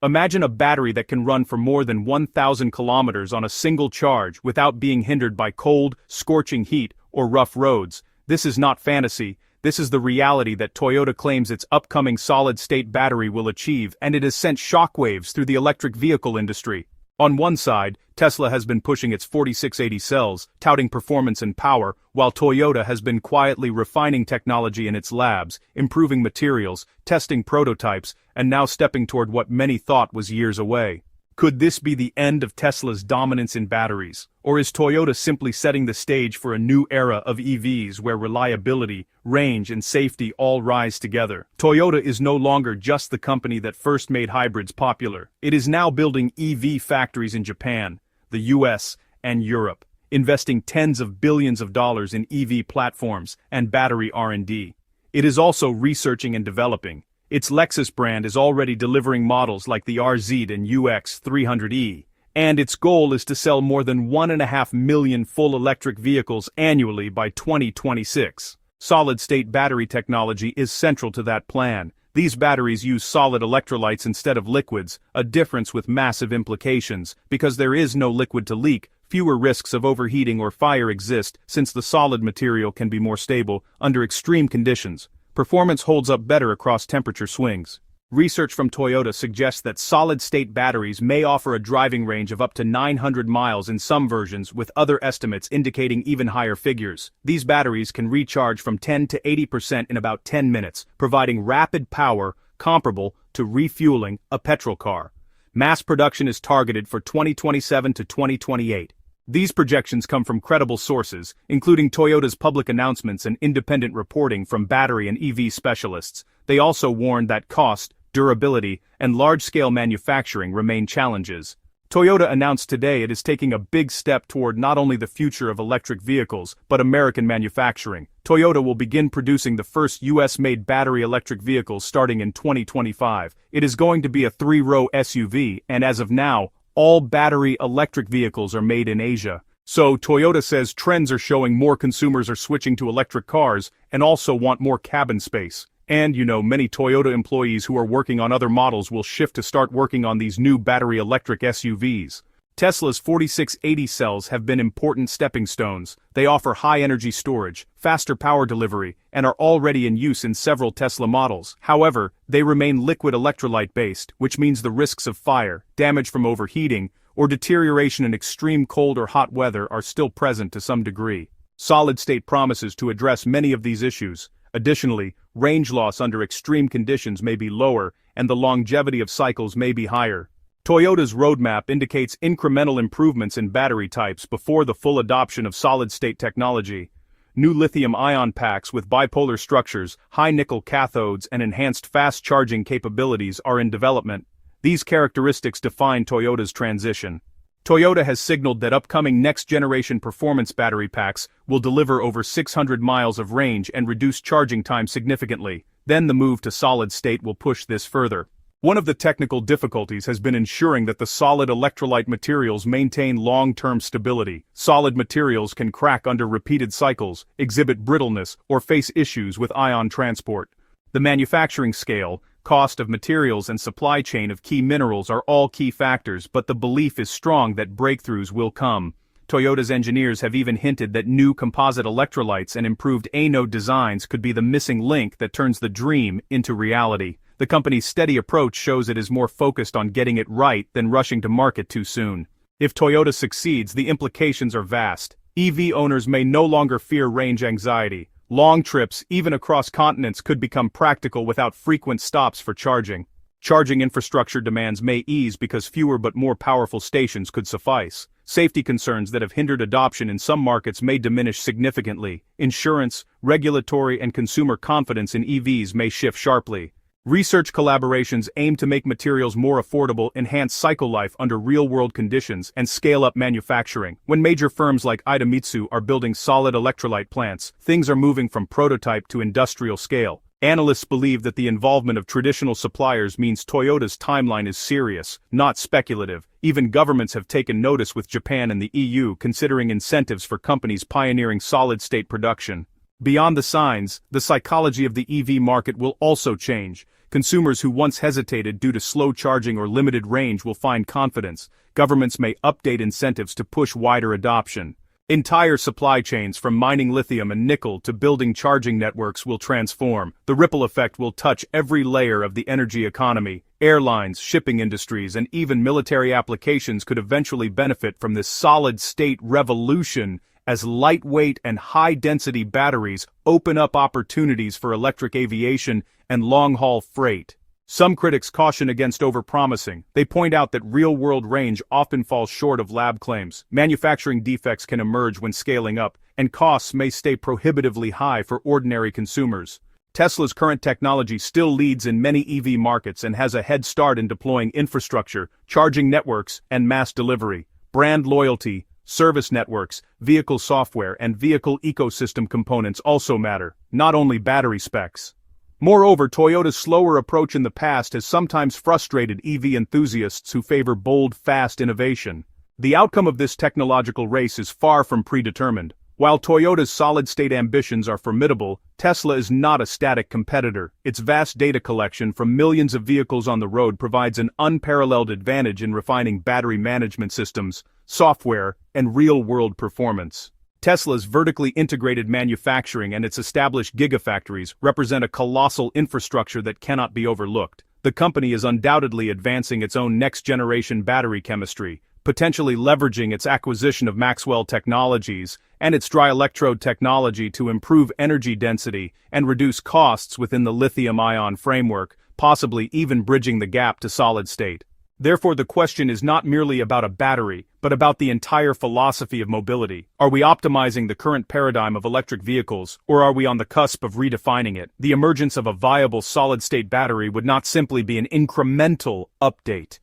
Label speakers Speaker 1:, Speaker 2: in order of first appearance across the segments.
Speaker 1: Imagine a battery that can run for more than 1,000 kilometers on a single charge without being hindered by cold, scorching heat, or rough roads. This is not fantasy, this is the reality that Toyota claims its upcoming solid-state battery will achieve, and it has sent shockwaves through the electric vehicle industry. On one side, Tesla has been pushing its 4680 cells, touting performance and power, while Toyota has been quietly refining technology in its labs, improving materials, testing prototypes, and now stepping toward what many thought was years away. Could this be the end of Tesla's dominance in batteries? Or is Toyota simply setting the stage for a new era of EVs where reliability, range, and safety all rise together? Toyota is no longer just the company that first made hybrids popular. It is now building EV factories in Japan, the US, and Europe, investing tens of billions of dollars in EV platforms and battery R&D. It is also researching and developing. Its Lexus brand is already delivering models like the RZ and UX 300e, and its goal is to sell more than 1.5 million full electric vehicles annually by 2026. Solid-state battery technology is central to that plan. These batteries use solid electrolytes instead of liquids, a difference with massive implications. Because there is no liquid to leak, fewer risks of overheating or fire exist since the solid material can be more stable under extreme conditions. Performance holds up better across temperature swings. Research from Toyota suggests that solid-state batteries may offer a driving range of up to 900 miles in some versions, with other estimates indicating even higher figures. These batteries can recharge from 10 to 80% in about 10 minutes, providing rapid power comparable to refueling a petrol car. Mass production is targeted for 2027 to 2028. These projections come from credible sources, including Toyota's public announcements and independent reporting from battery and EV specialists. They also warn that cost, durability, and large-scale manufacturing remain challenges. Toyota announced today it is taking a big step toward not only the future of electric vehicles, but American manufacturing. Toyota will begin producing the first US-made battery electric vehicles starting in 2025. It is going to be a 3-row SUV, and as of now, all battery electric vehicles are made in Asia. So Toyota says trends are showing more consumers are switching to electric cars and also want more cabin space. And many Toyota employees who are working on other models will shift to start working on these new battery electric SUVs. Tesla's 4680 cells have been important stepping stones. They offer high energy storage, faster power delivery, and are already in use in several Tesla models. However, they remain liquid electrolyte based, which means the risks of fire, damage from overheating, or deterioration in extreme cold or hot weather are still present to some degree. Solid-state promises to address many of these issues. Additionally, range loss under extreme conditions may be lower, and the longevity of cycles may be higher. Toyota's roadmap indicates incremental improvements in battery types before the full adoption of solid-state technology. New lithium-ion packs with bipolar structures, high-nickel cathodes, and enhanced fast-charging capabilities are in development. These characteristics define Toyota's transition. Toyota has signaled that upcoming next-generation performance battery packs will deliver over 600 miles of range and reduce charging time significantly. Then the move to solid-state will push this further. One of the technical difficulties has been ensuring that the solid electrolyte materials maintain long-term stability. Solid materials can crack under repeated cycles, exhibit brittleness, or face issues with ion transport. The manufacturing scale, cost of materials, and supply chain of key minerals are all key factors, but the belief is strong that breakthroughs will come. Toyota's engineers have even hinted that new composite electrolytes and improved anode designs could be the missing link that turns the dream into reality. The company's steady approach shows it is more focused on getting it right than rushing to market too soon. If Toyota succeeds, the implications are vast. EV owners may no longer fear range anxiety. Long trips, even across continents, could become practical without frequent stops for charging. Charging infrastructure demands may ease because fewer but more powerful stations could suffice. Safety concerns that have hindered adoption in some markets may diminish significantly. Insurance, regulatory, and consumer confidence in EVs may shift sharply. Research collaborations aim to make materials more affordable, enhance cycle life under real-world conditions, and scale up manufacturing. When major firms like Idemitsu are building solid electrolyte plants, things are moving from prototype to industrial scale. Analysts believe that the involvement of traditional suppliers means Toyota's timeline is serious, not speculative. Even governments have taken notice, with Japan and the EU considering incentives for companies pioneering solid-state production. Beyond the signs, the psychology of the EV market will also change. Consumers who once hesitated due to slow charging or limited range will find confidence. Governments may update incentives to push wider adoption. Entire supply chains from mining lithium and nickel to building charging networks will transform. The ripple effect will touch every layer of the energy economy. Airlines, shipping industries, and even military applications could eventually benefit from this solid-state revolution as lightweight and high-density batteries open up opportunities for electric aviation and long-haul freight. Some critics caution against overpromising. They point out that real-world range often falls short of lab claims. Manufacturing defects can emerge when scaling up, and costs may stay prohibitively high for ordinary consumers. Tesla's current technology still leads in many EV markets and has a head start in deploying infrastructure, charging networks, and mass delivery. Brand loyalty, service networks, vehicle software, and vehicle ecosystem components also matter, not only battery specs. Moreover, Toyota's slower approach in the past has sometimes frustrated EV enthusiasts who favor bold, fast innovation. The outcome of this technological race is far from predetermined. While Toyota's solid-state ambitions are formidable, Tesla is not a static competitor. Its vast data collection from millions of vehicles on the road provides an unparalleled advantage in refining battery management systems, software, and real-world performance. Tesla's vertically integrated manufacturing and its established gigafactories represent a colossal infrastructure that cannot be overlooked. The company is undoubtedly advancing its own next-generation battery chemistry, potentially leveraging its acquisition of Maxwell Technologies and its dry electrode technology to improve energy density and reduce costs within the lithium-ion framework, possibly even bridging the gap to solid-state. Therefore, the question is not merely about a battery, but about the entire philosophy of mobility. Are we optimizing the current paradigm of electric vehicles, or are we on the cusp of redefining it? The emergence of a viable solid-state battery would not simply be an incremental update.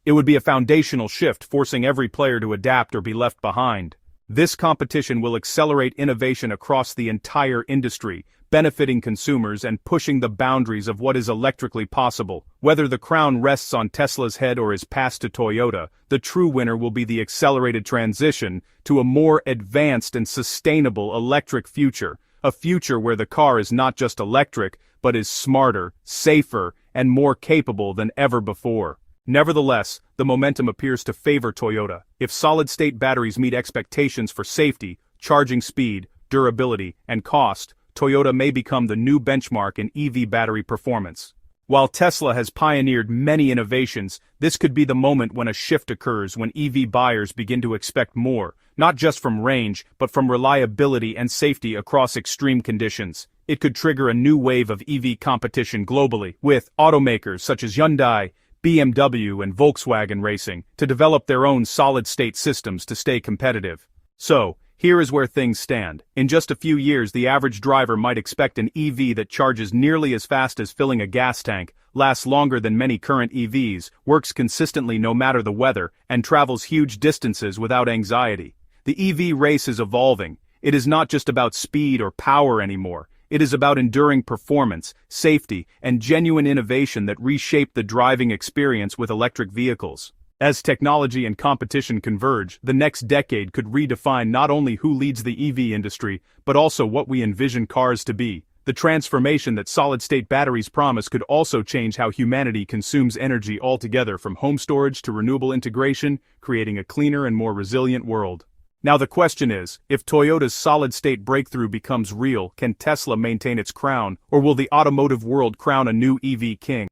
Speaker 1: It would be a foundational shift, forcing every player to adapt or be left behind. This competition will accelerate innovation across the entire industry, benefiting consumers and pushing the boundaries of what is electrically possible. Whether the crown rests on Tesla's head or is passed to Toyota, the true winner will be the accelerated transition to a more advanced and sustainable electric future, a future where the car is not just electric, but is smarter, safer, and more capable than ever before. Nevertheless, the momentum appears to favor Toyota. If solid-state batteries meet expectations for safety, charging speed, durability, and cost, Toyota may become the new benchmark in EV battery performance. While Tesla has pioneered many innovations, this could be the moment when a shift occurs, when EV buyers begin to expect more, not just from range, but from reliability and safety across extreme conditions. It could trigger a new wave of EV competition globally, with automakers such as Hyundai, BMW, and Volkswagen racing to develop their own solid-state systems to stay competitive. So, here is where things stand. In just a few years, the average driver might expect an EV that charges nearly as fast as filling a gas tank, lasts longer than many current EVs, works consistently no matter the weather, and travels huge distances without anxiety. The EV race is evolving. It is not just about speed or power anymore. It is about enduring performance, safety, and genuine innovation that reshape the driving experience with electric vehicles. As technology and competition converge, the next decade could redefine not only who leads the EV industry, but also what we envision cars to be. The transformation that solid-state batteries promise could also change how humanity consumes energy altogether, from home storage to renewable integration, creating a cleaner and more resilient world. Now the question is, if Toyota's solid-state breakthrough becomes real, can Tesla maintain its crown, or will the automotive world crown a new EV king?